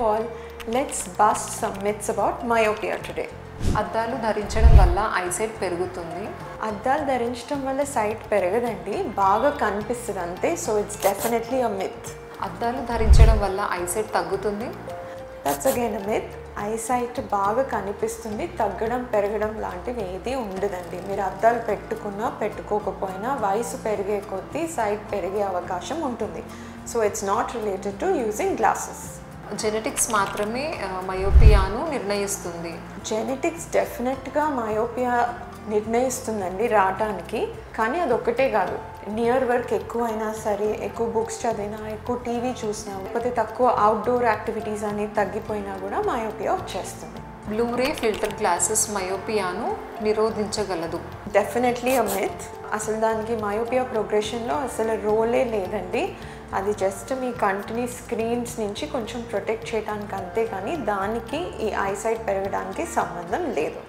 all, let's bust some myths about myopia today. అద్దాలు ధరించడం వల్ల ఐసైట్ పెరుగుతుంది. అద్దాలు ధరించడం వల్ల సైట్ పెరగదండి, బాగా కనిపిస్తుంది అంతే. So it's definitely a myth. అద్దాలు ధరించడం వల్ల ఐసైట్ తగ్గుతుంది. That's again a myth. Eyesight బాగా కనిపిస్తుంది, తగ్గడం పెరగడం లాంటివి ఏది ఉండదండి. మీరు అద్దాలు పెట్టుకున్నా పెట్టుకోకపోయినా వయసు పెరిగే కొద్దీ సైట్ పెరిగే అవకాశం ఉంటుంది. So it's not related to using glasses. Genetics మాత్రమే మయోపియాను నిర్ణయిస్తుంది. జెనెటిక్స్ డెఫినెట్గా మయోపియా నిర్ణయిస్తుందండి రావడానికి, కానీ అదొక్కటే కాదు. నియర్ వర్క్ ఎక్కువ అయినా సరే, ఎక్కువ బుక్స్ చదివినా, ఎక్కువ టీవీ చూసినా, లేకపోతే తక్కువ అవుట్డోర్ యాక్టివిటీస్ అనేది తగ్గిపోయినా కూడా మయోపియా వచ్చేస్తుంది. బ్లూరే ఫిల్టర్ గ్లాసెస్ మయోపియాను నిరోధించగలదు. Definitely a myth. అసలు దానికి మయోపియా ప్రోగ్రెషన్లో అసలు రోలే లేదండి. అది జస్ట్ మీ కంటిని స్క్రీన్స్ నుంచి కొంచెం ప్రొటెక్ట్ చేయడానికి అంతే, కానీ దానికి ఈ ఐసైట్ పెరగడానికి సంబంధం లేదు.